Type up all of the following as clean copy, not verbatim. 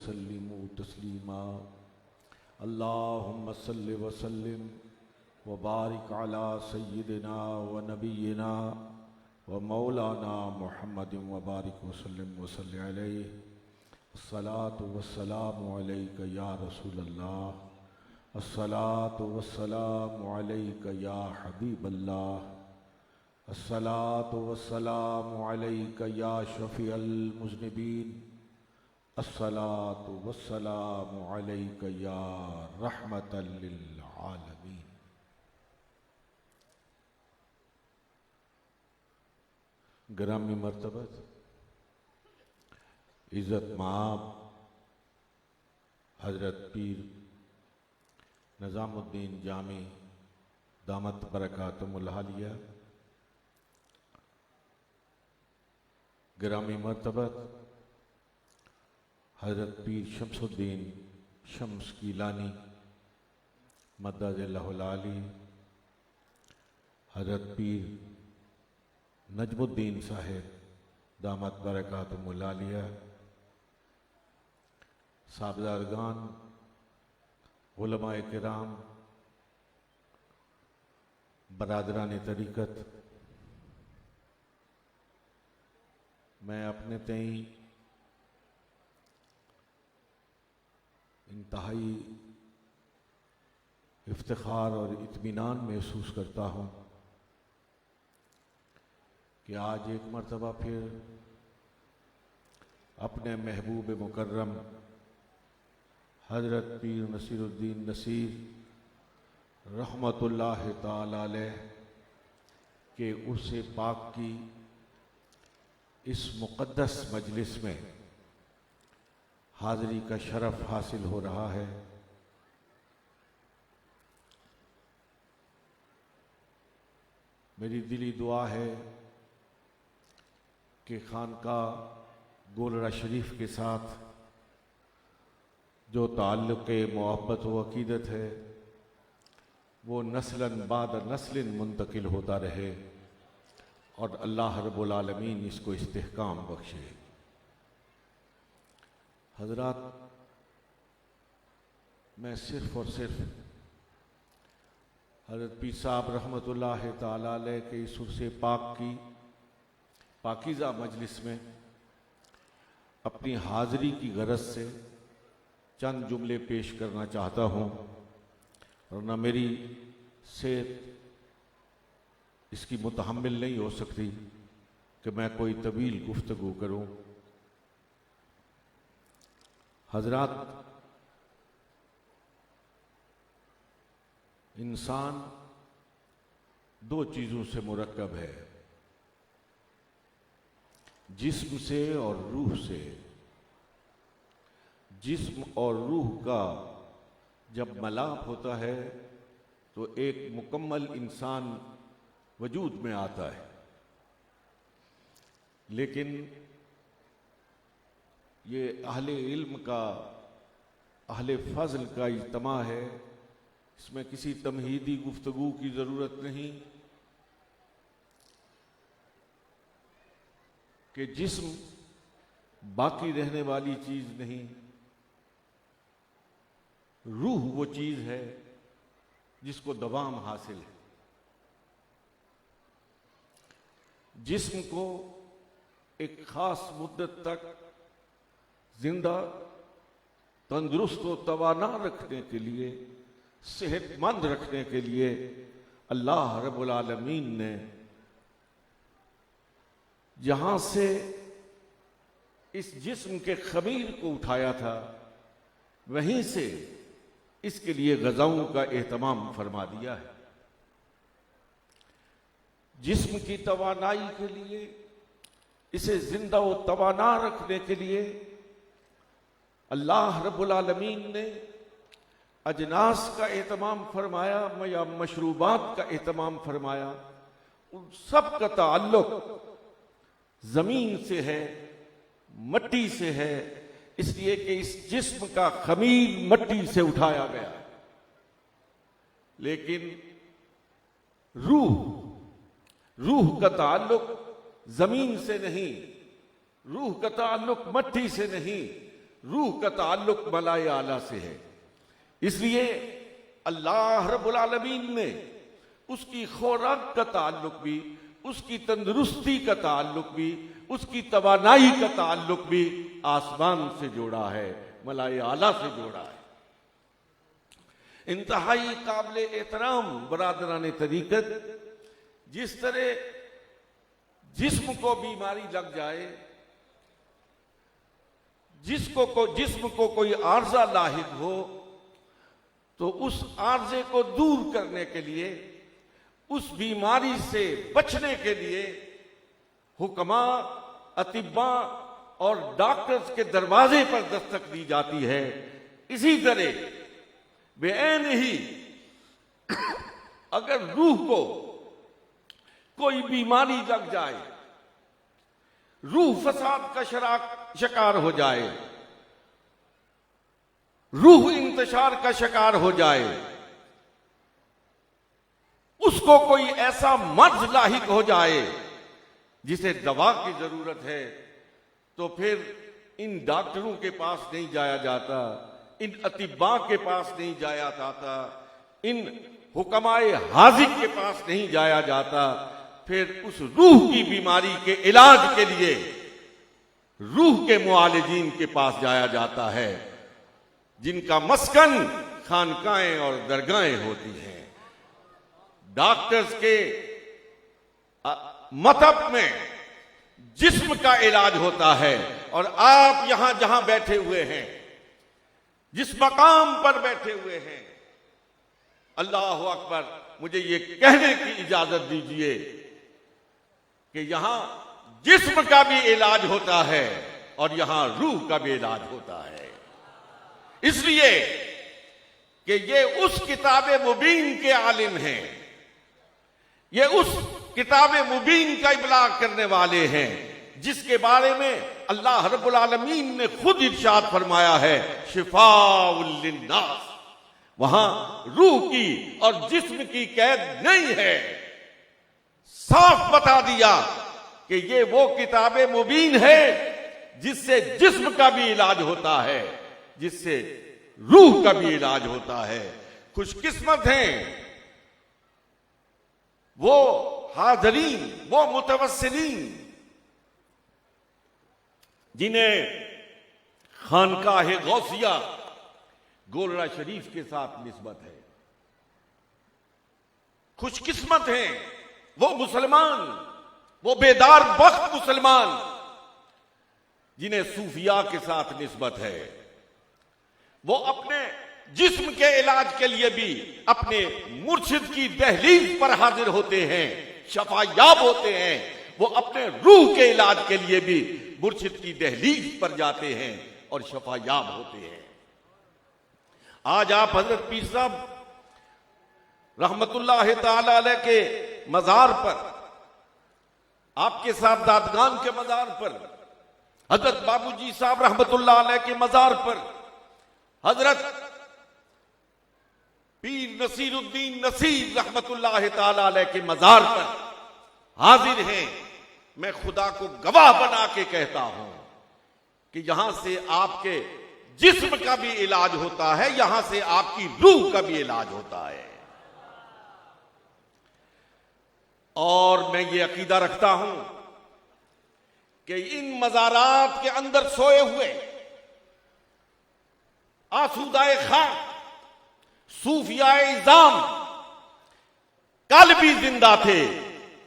वसल्लिमू तस्लीमा। अल्लाहुम्मा सल्लि वसल्लिम व बारिक अला सय्यिदिना व नबिय्यिना व मौलाना मुहम्मदिन व बारिक वसल्लिम व सल्लि अलैहि। अस्सलातु वस्सलामु अलैका या रसूलल्लाह, अस्सलातु वस्सलामु अलैका या हबीबल्लाह, अस्सलातु वस्सलामु अलैका या शफीअल मुज़निबीन, अस्सलातु वस्सलामु अलैका या रहमतल लिल आलमीन। ग्रामी मर्तबत इज़्ज़त माब हज़रत पीर निज़ामुद्दीन जामी दामत बरकातुहुल आलिया, ग्रामी मर्तबत हज़रत पीर शमसुद्दीन शम्स कीलानी मद्ददल्लाहुल आली, हज़रत पीर नजमुद्दीन साहिब दामत बरकातुहुल आलिया, साहबजादगान, उलमाए किराम, बरादरान तरीक़त, मैं अपने तई इंतहाई इफ्तिखार और इत्मीनान महसूस करता हूँ कि आज एक मरतबा फिर अपने महबूब मुकर्रम हज़रत पीर नसीरुद्दीन नसीर रहमतुल्लाह ताला अलैह के उर्से पाक की इस मुक़द्दस मजलिस में हाज़री का शरफ़ हासिल हो रहा है। मेरी दिली दुआ है कि खानकाह गोलरा शरीफ के साथ जो ताल्लुक़ मोहब्बत व अक़ीदत है वो नस्लन बाद नस्लिन मुंतकिल होता रहे और अल्लाह रब्बुल आलमीन इसको इस्तेहकाम बख्शे। हज़रात, मैं सिर्फ़ और सिर्फ हज़रत पीर साहब रहमतुल्लाह ताला अलैह के इस उर्से पाक की पाकीज़ा मजलिस में अपनी हाज़री की गरज से चंद जुमले पेश करना चाहता हूँ, और न मेरी सेहत इसकी मुतहम्मिल नहीं हो सकती कि मैं कोई तवील गुफ्तगू करूँ। हज़रात, इंसान दो चीज़ों से मुरक्कब है, जिस्म से और रूह से। जिस्म और रूह का जब मलाप होता है तो एक मुकम्मल इंसान वजूद में आता है, लेकिन ये अहले इल्म का, अहले फज़ल का इज्तिमा है, इसमें किसी तमहीदी गुफ्तगू की ज़रूरत नहीं कि जिस्म बाकी रहने वाली चीज़ नहीं, रूह वो चीज़ है जिसको दवाम हासिल है। जिस्म को एक ख़ास मुद्दत तक जिंदा, तंदुरुस्त व तवाना रखने के लिए, सेहतमंद रखने के लिए अल्लाह रब्बुल आलमीन ने जहां से इस जिस्म के खमीर को उठाया था, वहीं से इसके लिए ग़ज़ाओं का एहतमाम फरमा दिया है। जिस्म की तवानाई के लिए, इसे जिंदा व तवाना रखने के लिए अल्लाह रब्बुल आलमीन ने अजनास का एहतमाम फरमाया या मशरूबात का एहतमाम फरमाया। उन सब का ताल्लुक जमीन से है, मट्टी से है, इसलिए कि इस जिस्म का खमीर मट्टी से उठाया गया। लेकिन रूह का ताल्लुक जमीन से नहीं, रूह का ताल्लुक मट्टी से नहीं, रूह का ताल्लुक मलाए आला से है। इसलिए अल्लाह रब्बुल आलमीन ने उसकी खुराक का ताल्लुक भी, उसकी तंदुरुस्ती का ताल्लुक भी, उसकी तवानाई का ताल्लुक भी आसमान से जोड़ा है, मलाए आला से जोड़ा है। इंतहाई काबिल एहतराम बरादरान तरीकत, जिस तरह जिस्म को बीमारी लग जाए, जिस्म को कोई आर्जा लाहिक हो, तो उस आर्जे को दूर करने के लिए, उस बीमारी से बचने के लिए हुक्मा, अतिब्बा और डॉक्टर्स के दरवाजे पर दस्तक दी जाती है। इसी तरह बेऐन ही अगर रूह को कोई बीमारी लग जाए, रूह फसाद का शिकार हो जाए, रूह इंतशार का शिकार हो जाए, उसको कोई ऐसा मर्ज लाहिक हो जाए जिसे दवा की जरूरत है, तो फिर इन डॉक्टरों के पास नहीं जाया जाता, इन अतिब्बा के पास नहीं जाया जाता, इन हुक्माए हाजिक के पास नहीं जाया जाता। फिर उस रूह की बीमारी के इलाज के लिए रूह के मुआलिजीन के पास जाया जाता है, जिनका मस्कन खानकाएं और दरगाहें होती हैं। डॉक्टर्स के मतलब में जिस्म का इलाज होता है, और आप यहां जहां बैठे हुए हैं, जिस मकाम पर बैठे हुए हैं, अल्लाह अकबर, मुझे ये कहने की इजाजत दीजिए कि यहां जिस्म का भी इलाज होता है और यहां रूह का भी इलाज होता है। इसलिए कि ये उस किताब मुबीन के आलिम हैं, ये उस किताब मुबीन का इबलाग करने वाले हैं, जिसके बारे में अल्लाह रब्बुल आलमीन ने खुद इरशाद फरमाया है, शिफाउल लिन्नास। वहां रूह की और जिस्म की कैद नहीं है। साफ बता दिया कि ये वो किताब मुबीन है जिससे जिस्म का भी इलाज होता है, जिससे रूह का भी इलाज होता है। खुशकिस्मत हैं वो हाज़रीन, वो मुतवस्सिलीन जिन्हें खानकाह गौसिया गोलरा शरीफ के साथ निस्बत है। खुशकिस्मत हैं वो मुसलमान, वो बेदार बख्त मुसलमान जिन्हें सूफिया के साथ निस्बत है। वो अपने जिस्म के इलाज के लिए भी अपने मुर्शिद की दहलीज पर हाजिर होते हैं, शफायाब होते हैं। वो अपने रूह के इलाज के लिए भी मुर्शिद की दहलीज पर जाते हैं और शफायाब होते हैं। आज आप हजरत पीर साहब रहमतुल्लाह ताला अलैह के मजार पर, आपके साहबजादगान के मजार पर, हजरत बाबूजी साहब रहमतुल्लाह अलैह के मजार पर, हजरत पीर नसीरुद्दीन नसीर रहमतुल्लाह ताला अलैह के मजार पर हाजिर हैं। मैं खुदा को गवाह बना के कहता हूं कि यहां से आपके जिस्म का भी इलाज होता है, यहां से आपकी रूह का भी इलाज होता है। और मैं ये अकीदा रखता हूं कि इन मज़ारात के अंदर सोए हुए आसूदाए खां सूफियाए इज़ाम कल भी जिंदा थे,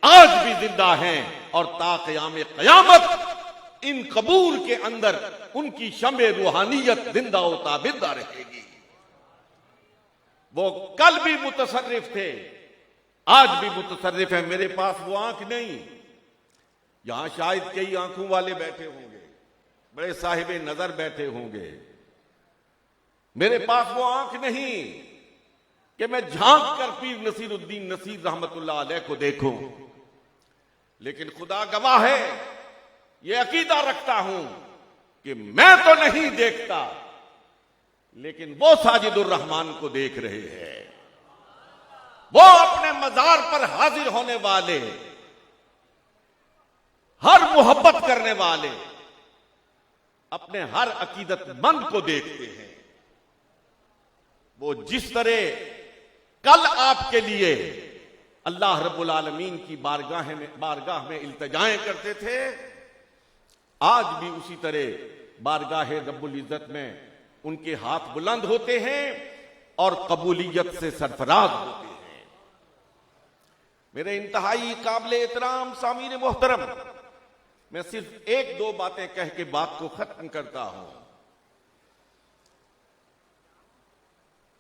आज भी जिंदा हैं, और ता क़याम क़यामत इन कबूर के अंदर उनकी शमे रूहानियत जिंदा व ताबिंदा रहेगी। वो कल भी मुतसर्रिफ थे, आज भी मुतसर्रिफ है। मेरे पास वो आंख नहीं, यहां शायद कई आंखों वाले बैठे होंगे, बड़े साहिब नजर बैठे होंगे। मेरे पास वो आंख नहीं कि मैं झांक कर पीर नसीरुद्दीन नसीर रहमतुल्लाह अलैह को देखूं, लेकिन खुदा गवाह है, ये अकीदा रखता हूं कि मैं तो नहीं देखता, लेकिन वो साजिदुर रहमान को देख रहे हैं। वो अपने मजार पर हाजिर होने वाले, हर मोहब्बत करने वाले, अपने हर अकीदतमंद को देखते हैं। वो जिस तरह कल आपके लिए अल्लाह रब्बुल आलमीन की बारगाह में इल्तिजाएं करते थे, आज भी उसी तरह बारगाह रब्बुल इज्जत में उनके हाथ बुलंद होते हैं और कबूलियत से सरफराज होते हैं। मेरे इंतहाई काबिल एहतराम सामीन मोहतरम, मैं सिर्फ एक दो बातें कह के बात को खत्म करता हूं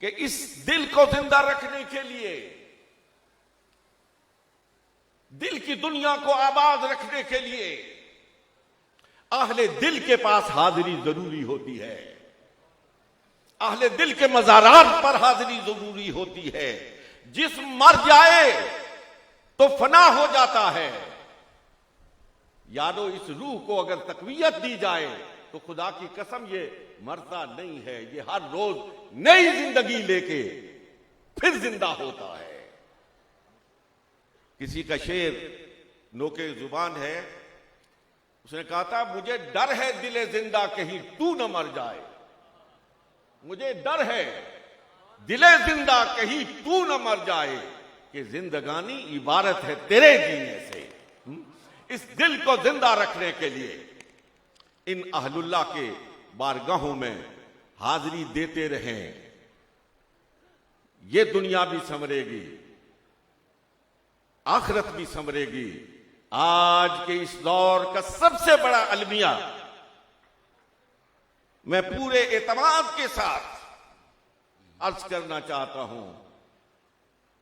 कि इस दिल को जिंदा रखने के लिए, दिल की दुनिया को आबाद रखने के लिए अहले दिल के पास हाजिरी जरूरी होती है। अहले दिल के मज़ारात पर हाजिरी जरूरी होती है। जिस्म मर जाए तो फना हो जाता है, यारो इस रूह को अगर तकवीयत दी जाए तो खुदा की कसम ये मरता नहीं है, ये हर रोज नई जिंदगी लेके फिर जिंदा होता है। किसी का शेर नोके जुबान है, उसने कहा था मुझे डर है दिले जिंदा कहीं तू न मर जाए, मुझे डर है दिले जिंदा कहीं तू न मर जाए, कि जिंदगानी इबारत है तेरे जीने से। इस दिल को जिंदा रखने के लिए इन अहलुल्लाह के बारगाहों में हाजिरी देते रहें, ये दुनिया भी संवरेगी, आखिरत भी संवरेगी। आज के इस दौर का सबसे बड़ा अलमिया मैं पूरे एतमाद के साथ अर्ज करना चाहता हूं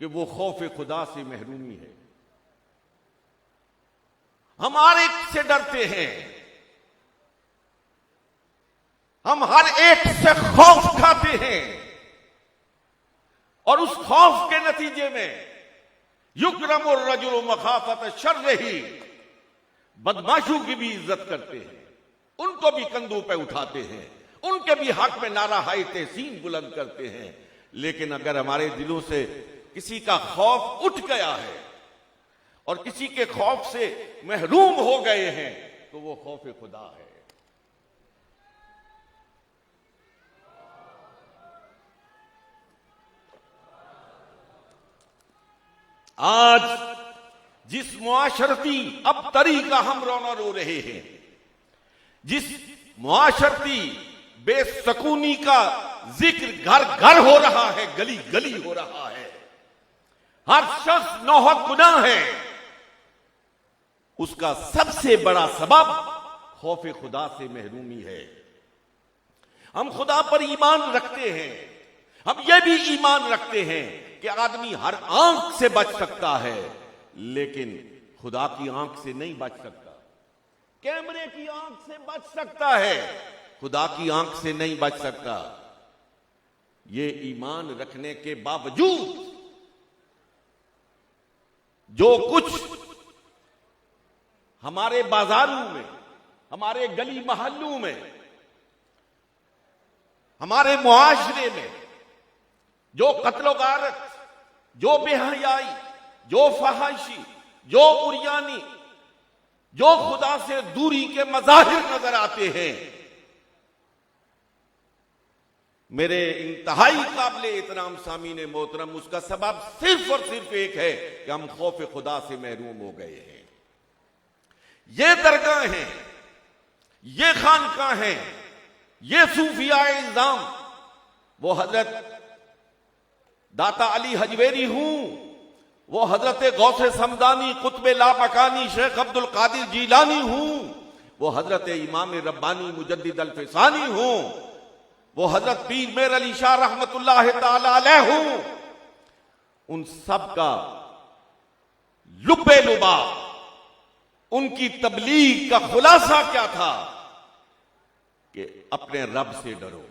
कि वो खौफ खुदा से महरूमी है। हम हर एक से डरते हैं, हम हर एक से खौफ खाते हैं, और उस खौफ के नतीजे में युकरमुर रजुल मखाफत शर्र ही, बदमाशों की भी इज्जत करते हैं, उनको भी कंधों पे उठाते हैं, उनके भी हक में नारा हाय तहसीन बुलंद करते हैं। लेकिन अगर हमारे दिलों से किसी का खौफ उठ गया है और किसी के खौफ से महरूम हो गए हैं तो वो खौफ खुदा है। आज जिस मुआशरती अब तरीका हम रोना रो रहे हैं, जिस मुआशरती बेसकूनी का जिक्र घर घर हो रहा है, गली गली हो रहा है, हर शख्स नौहक गुनाह है, उसका सबसे बड़ा सबब खौफ खुदा से महरूमी है। हम खुदा पर ईमान रखते हैं, हम ये भी ईमान रखते हैं कि आदमी हर आंख से बच सकता है, लेकिन खुदा की आंख से नहीं बच सकता। कैमरे की आंख से बच सकता है, खुदा की आंख से नहीं बच सकता। ये ईमान रखने के बावजूद जो कुछ हमारे बाजारों में, हमारे गली मोहल्लों में, हमारे मुआशरे में जो कत्लो गारत, जो बेहयाई, जो फहाशी, जो उरियानी, जो खुदा से दूरी के मज़ाहिर नजर आते हैं, मेरे इंतहाई काबिल इतराम सामीने मोहतरम, उसका सबब सिर्फ और सिर्फ एक है कि हम खौफ खुदा से महरूम हो गए हैं। ये दरगाह हैं, ये खानकाह हैं, ये सूफियाए इल्जाम, वो हजरत दाता अली हजवेरी हूं, वो हजरत गौसे समदानी कुतबे लामकानी शेख अब्दुल कादिर जीलानी हूं, वो हजरत इमाम रब्बानी मुजद्दिद अल फिसानी हूं, वो हजरत पीर मेर अली शाह रहमतुल्लाह ताला अलैह हूं, उन सब का लुब्बे लुबा, उनकी तबलीग का खुलासा क्या था कि अपने रब से डरो,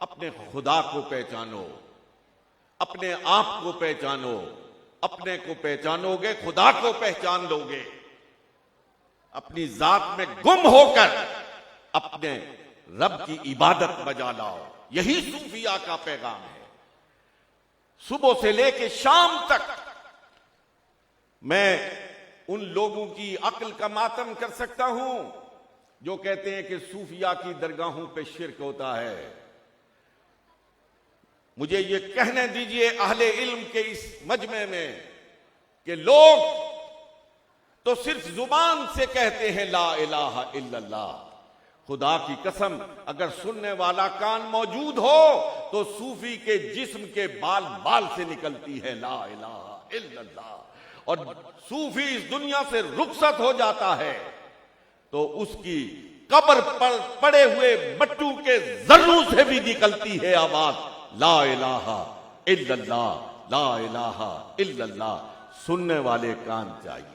अपने खुदा को पहचानो, अपने आप को पहचानो, अपने को पहचानोगे खुदा को पहचान लोगे। अपनी जात में गुम होकर अपने रब की इबादत बजा लाओ, यही सूफिया का पैगाम है। सुबह से लेके शाम तक मैं उन लोगों की अक्ल का मातम कर सकता हूं जो कहते हैं कि सूफिया की दरगाहों पे शिर्क होता है। मुझे ये कहने दीजिए अहले इल्म के इस मजमे में कि लोग तो सिर्फ जुबान से कहते हैं ला इलाहा इल्लल्लाह, खुदा की कसम अगर सुनने वाला कान मौजूद हो तो सूफी के जिस्म के बाल बाल से निकलती है ला इलाहा इल्लल्लाह। और सूफी इस दुनिया से रुखसत हो जाता है तो उसकी कब्र पर पड़े हुए बट्टू के जर्रू से भी निकलती है आवाज ला इलाहा इल्लल्लाह, ला इलाहा इल्लल्लाह। सुनने वाले कान चाहिए।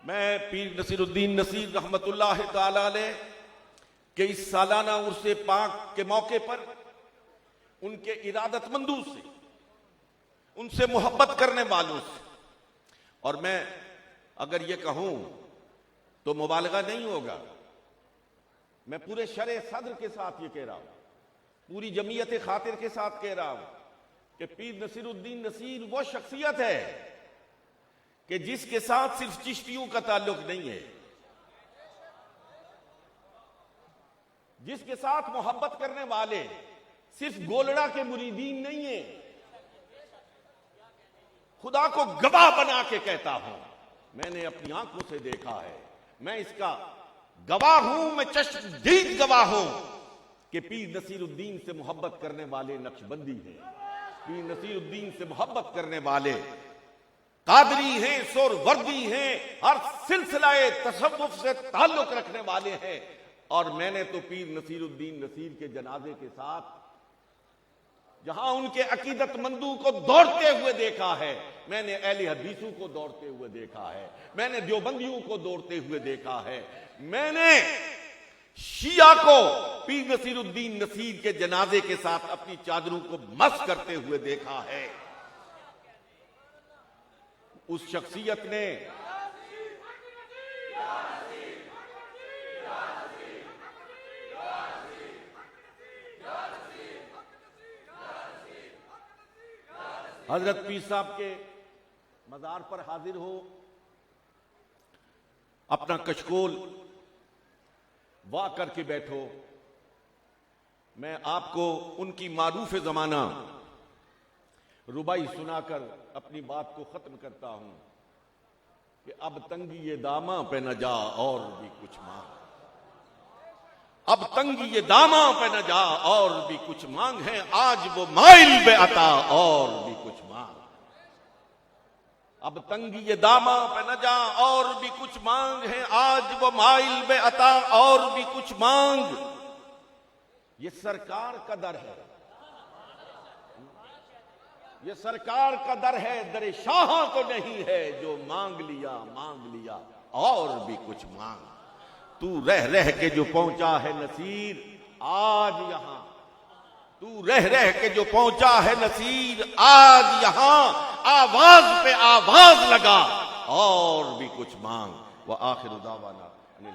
मैं पीर नसीरुद्दीन नसीर रहमतुल्लाह ताला अलैह के इस सालाना उर्से पाक के मौके पर उनके इरादतमंदों से, उनसे मोहब्बत करने वालों से, और मैं अगर ये कहूं तो मुबालगा नहीं होगा, मैं पूरे शरे सद्र के साथ ये कह रहा हूं, पूरी जमीयत खातिर के साथ कह रहा हूं कि पीर नसीरुद्दीन नसीर वो शख्सियत है कि जिसके साथ सिर्फ चिश्तियों का ताल्लुक नहीं है, जिसके साथ मोहब्बत करने वाले सिर्फ गोलड़ा के मुरीदीन नहीं है। खुदा को गवाह बना के कहता हूं, मैंने अपनी आंखों से देखा है, मैं इसका गवाह हूं, मैं चश्मदीद गवाह हूं कि पीर नसीरुद्दीन से मोहब्बत करने वाले नक्शबंदी हैं, पीर नसीरुद्दीन से मोहब्बत करने वाले कादरी हैं, सोरवर्दी हैं, हर सिलसिलाए तसव्वुफ से ताल्लुक रखने वाले हैं। और मैंने तो पीर नसीरुद्दीन नसीर के जनाजे के साथ जहां उनके अकीदतमंदों को दौड़ते हुए देखा है, मैंने अहले हदीसों को दौड़ते हुए देखा है, मैंने देवबंदियों को दौड़ते हुए देखा है, मैंने शिया को पीर नसीरुद्दीन नसीर के जनाजे के साथ अपनी चादरों को मस करते हुए देखा है। उस शख्सियत ने हजरत पीर साहब के मजार पर हाजिर हो, अपना कशकोल वाह करके बैठो। मैं आपको उनकी मारूफ जमाना रुबाई सुनाकर अपनी बात को खत्म करता हूं कि अब तंगी ये दामा पे न जा और भी कुछ मांग, अब तंगी ये दामा पे न जा और भी कुछ मांग है, आज वो माइल बे अता और भी कुछ मांग। अब तंगी ये दामा पे न जा और भी कुछ मांग है, आज वो माइल बे अता और भी कुछ मांग। ये सरकार का दर है, ये सरकार का दर है, दरे शाह को नहीं है, जो मांग लिया और भी कुछ मांग। तू रह रह के जो पहुंचा है नसीर आज यहां, तू रह रह के जो पहुंचा है नसीर आज यहां, आवाज पे आवाज लगा और भी कुछ मांग। व आखिर दावाना अनिल